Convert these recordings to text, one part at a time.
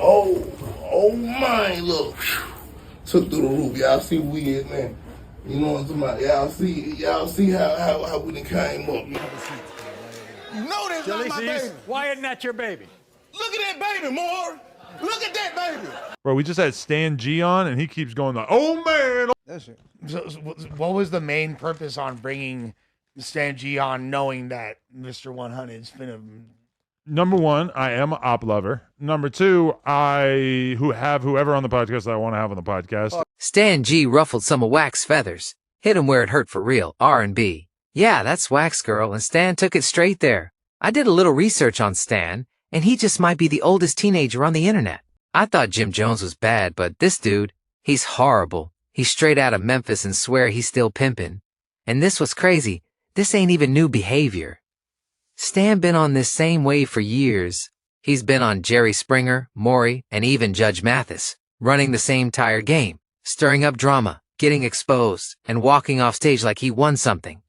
Oh my, look. Took through the roof. Y'all see where we is, man. You know what I'm talking about? Y'all see how we done came up. No, that's not my baby. Why isn't that your baby? Look at that baby, Moore. Look at that baby. Bro, we just had Stan G on, and he keeps going like, "Oh man." That's it. So, what was the main purpose on bringing Stan G on, knowing that Mr. 100 is finna? Number one, I am an op lover. Number two, I have whoever on the podcast that I want to have on the podcast. Stan G ruffled some of Wack's feathers, hit him where it hurt for real, R&B. Yeah, that's Wack's girl, and Stan took it straight there. I did a little research on Stan, and he just might be the oldest teenager on the internet. I thought Jim Jones was bad, but this dude, he's horrible. He's straight out of Memphis and swear he's still pimping. And this was crazy. This ain't even new behavior. Stan been on this same wave for years. He's been on Jerry Springer, Maury, and even Judge Mathis, running the same tired game, stirring up drama, getting exposed, and walking off stage like he won something.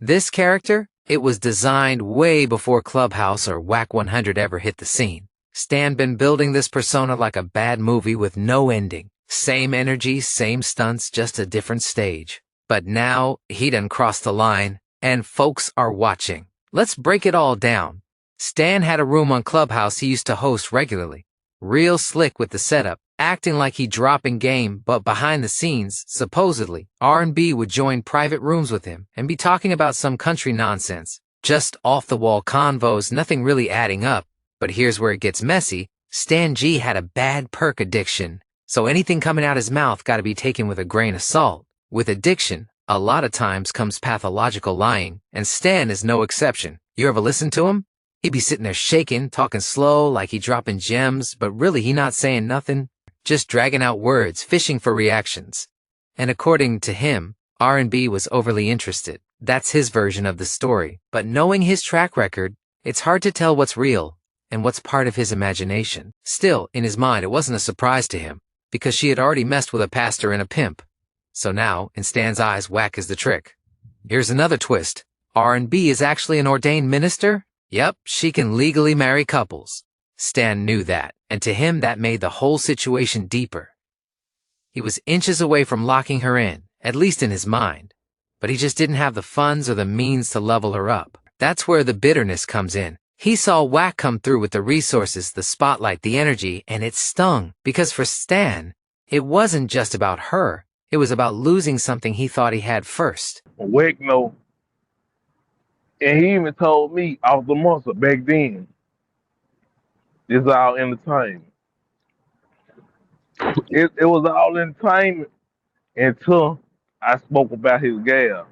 This character, it was designed way before Clubhouse or Wack 100 ever hit the scene. Stan been building this persona like a bad movie with no ending. Same energy, same stunts, just a different stage. But now, he done crossed the line, and folks are watching. Let's break it all down. Stan had a room on Clubhouse he used to host regularly. Real slick with the setup, acting like he dropping game, but behind the scenes, supposedly, R&B would join private rooms with him and be talking about some country nonsense. Just off-the-wall convos, nothing really adding up. But here's where it gets messy. Stan G had a bad perk addiction, so anything coming out his mouth gotta be taken with a grain of salt. With addiction, a lot of times comes pathological lying, and Stan is no exception. You ever listen to him? He be sitting there shaking, talking slow, like he dropping gems, but really he not saying nothing, just dragging out words, fishing for reactions. And according to him, R&B was overly interested. That's his version of the story. But knowing his track record, it's hard to tell what's real and what's part of his imagination. Still, in his mind, it wasn't a surprise to him, because she had already messed with a pastor and a pimp. So now, in Stan's eyes, Wack is the trick. Here's another twist. R&B is actually an ordained minister? Yep, she can legally marry couples. Stan knew that, and to him that made the whole situation deeper. He was inches away from locking her in, at least in his mind, but he just didn't have the funds or the means to level her up. That's where the bitterness comes in. He saw Wack come through with the resources, the spotlight, the energy, and it stung, because for Stan, it wasn't just about her. It was about losing something he thought he had first. Wack no. And he even told me off the muscle back then. It's all entertainment. It was all entertainment until I spoke about his gal.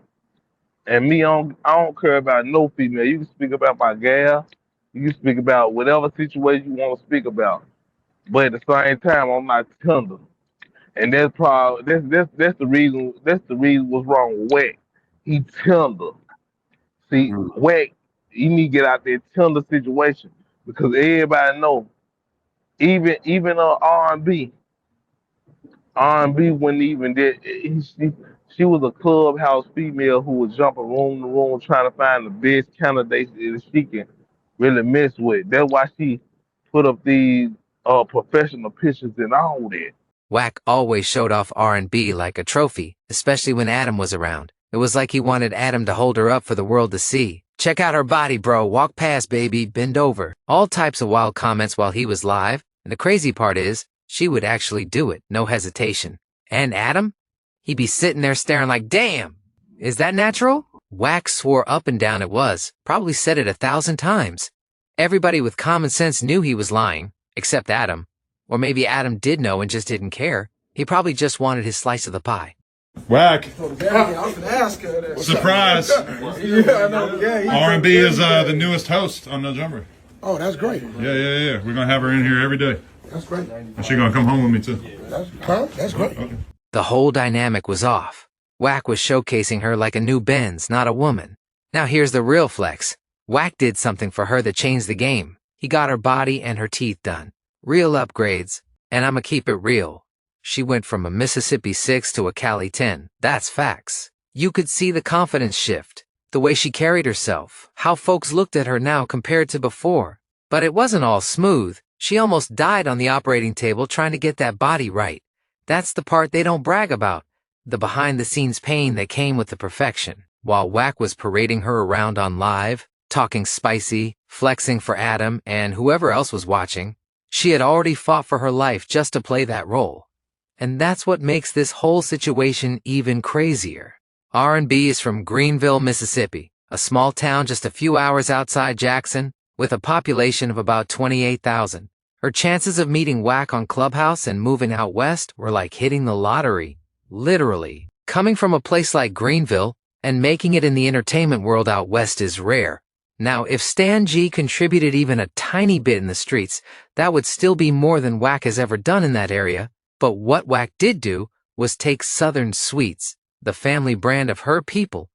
And me, I don't care about no female. You can speak about my gal. You can speak about whatever situation you want to speak about. But at the same time, I'm not tender. And that's probably that's the reason what's wrong with Wack. He tender. See, Wack, you need to get out that tender situation because everybody know. Even R&B wasn't even that. She was a clubhouse female who was jumping room to room trying to find the best candidates that she can really mess with. That's why she put up these professional pictures and all that. Wack always showed off R&B like a trophy, especially when Adam was around. It was like he wanted Adam to hold her up for the world to see. Check out her body, bro. Walk past, baby. Bend over. All types of wild comments while he was live. And the crazy part is, she would actually do it. No hesitation. And Adam? He'd be sitting there staring like, damn, is that natural? Wack swore up and down it was. Probably said it 1,000 times. Everybody with common sense knew he was lying, except Adam. Or maybe Adam did know and just didn't care. He probably just wanted his slice of the pie. Wack. I was gonna ask her that. Surprise. Yeah, I know. Yeah, R&B is the newest host on No Jumper. Oh, that's great. Yeah. We're going to have her in here every day. That's great. And she's going to come home with me, too. That's great. Okay. The whole dynamic was off. Wack was showcasing her like a new Benz, not a woman. Now here's the real flex. Wack did something for her that changed the game. He got her body and her teeth done. Real upgrades. And I'ma keep it real. She went from a Mississippi 6 to a Cali 10. That's facts. You could see the confidence shift, the way she carried herself, how folks looked at her now compared to before. But it wasn't all smooth. She almost died on the operating table trying to get that body right. That's the part they don't brag about, the behind-the-scenes pain that came with the perfection. While Wack was parading her around on live, talking spicy, flexing for Adam and whoever else was watching, she had already fought for her life just to play that role. And that's what makes this whole situation even crazier. R&B is from Greenville, Mississippi, a small town just a few hours outside Jackson, with a population of about 28,000. Her chances of meeting Wack on Clubhouse and moving out west were like hitting the lottery. Literally. Coming from a place like Greenville and making it in the entertainment world out west is rare. Now, if Stan G contributed even a tiny bit in the streets, that would still be more than Wack has ever done in that area. But what Wack did do was take Southern Sweets, the family brand of her people,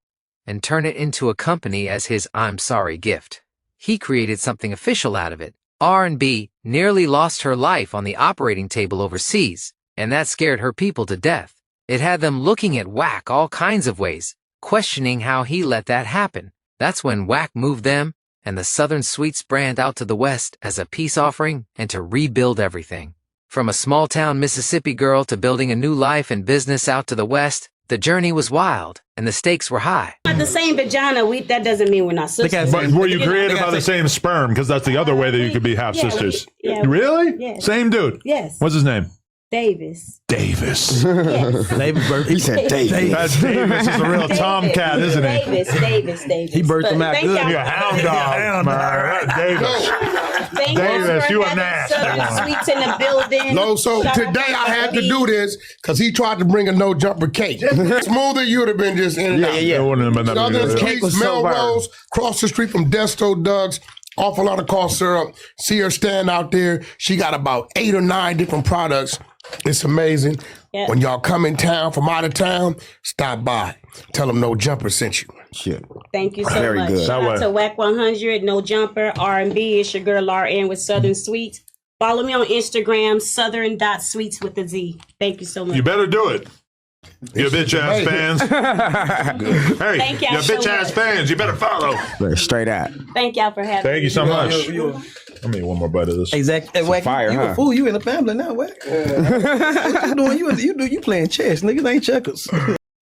and turn it into a company as his I'm sorry gift. He created something official out of it. R&B nearly lost her life on the operating table overseas, and that scared her people to death. It had them looking at Wack all kinds of ways, questioning how he let that happen. That's when Wack moved them and the Southern Sweets brand out to the West as a peace offering and to rebuild everything. From a small-town Mississippi girl to building a new life and business out to the West, the journey was wild and the stakes were high. Not the same vagina, that doesn't mean we're not sisters. But were you created by the same sperm? Because that's the other way that you could be half sisters. Really? Yes. Same dude? Yes. What's his name? Davis. Davis. Yes. Davis he said Davis. That Davis is a real tomcat, isn't he? Davis. He birthed him out good. You're a hound dog, man. Davis. Davis, you a nasty. Sweets in the building. No, so today I had to do this because he tried to bring a no jumper cake. Smoother, you would have been just in and out. Yeah. It wouldn't have been that Southern good. Cake was Sweets, so Melrose, across the street from Desto Doug's. Awful lot of cough syrup. See her stand out there. She got about 8 or 9 different products. It's amazing. Yeah. When y'all come in town from out of town, stop by. Tell them No Jumper sent you. Shit. Thank you so Very much. good. Shout out to Wack 100, No Jumper, R&B. It's your girl RN with Southern Sweets. Follow me on Instagram, southern.sweets with a Z. Thank you so much. You better do it. You bitch ass fans. Hey, Thank y'all you so bitch ass much. fans. You better follow. Straight out. Thank y'all for having me. Thank you so much. Let me eat one more bite of this. Exactly. Hey, Wack, fire, you huh? a fool. You in the family now, Wack. What you doing? You playing chess. Niggas ain't checkers.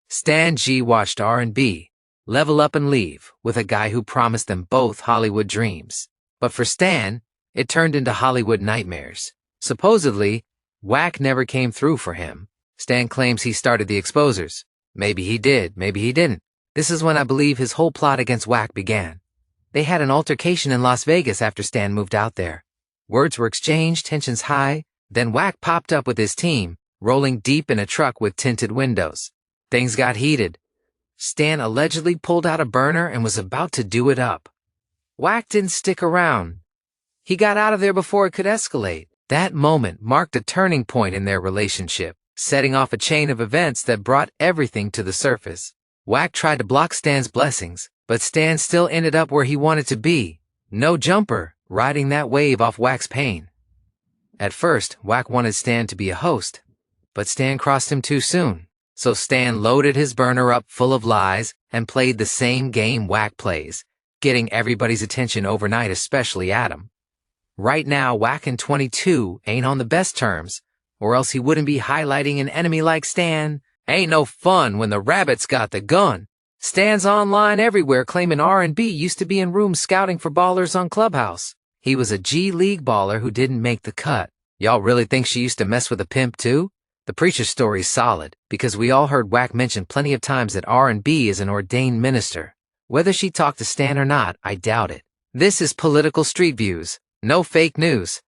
Stan G watched R&B level up and leave with a guy who promised them both Hollywood dreams. But for Stan, it turned into Hollywood nightmares. Supposedly, Wack never came through for him. Stan claims he started the exposers. Maybe he did, maybe he didn't. This is when I believe his whole plot against Wack began. They had an altercation in Las Vegas after Stan moved out there. Words were exchanged, tensions high, then Wack popped up with his team, rolling deep in a truck with tinted windows. Things got heated. Stan allegedly pulled out a burner and was about to do it up. Wack didn't stick around. He got out of there before it could escalate. That moment marked a turning point in their relationship, setting off a chain of events that brought everything to the surface. Wack tried to block Stan's blessings, but Stan still ended up where he wanted to be. No Jumper, riding that wave off Wack's pain. At first, Wack wanted Stan to be a host, but Stan crossed him too soon. So Stan loaded his burner up full of lies and played the same game Wack plays, getting everybody's attention overnight, especially Adam. Right now, Wack and 22 ain't on the best terms, or else he wouldn't be highlighting an enemy like Stan. Ain't no fun when the rabbit's got the gun. Stan's online everywhere claiming R&B used to be in rooms scouting for ballers on Clubhouse. He was a G League baller who didn't make the cut. Y'all really think she used to mess with a pimp too? The preacher's story's solid, because we all heard Wack mention plenty of times that R&B is an ordained minister. Whether she talked to Stan or not, I doubt it. This is Political Street Views. No fake news.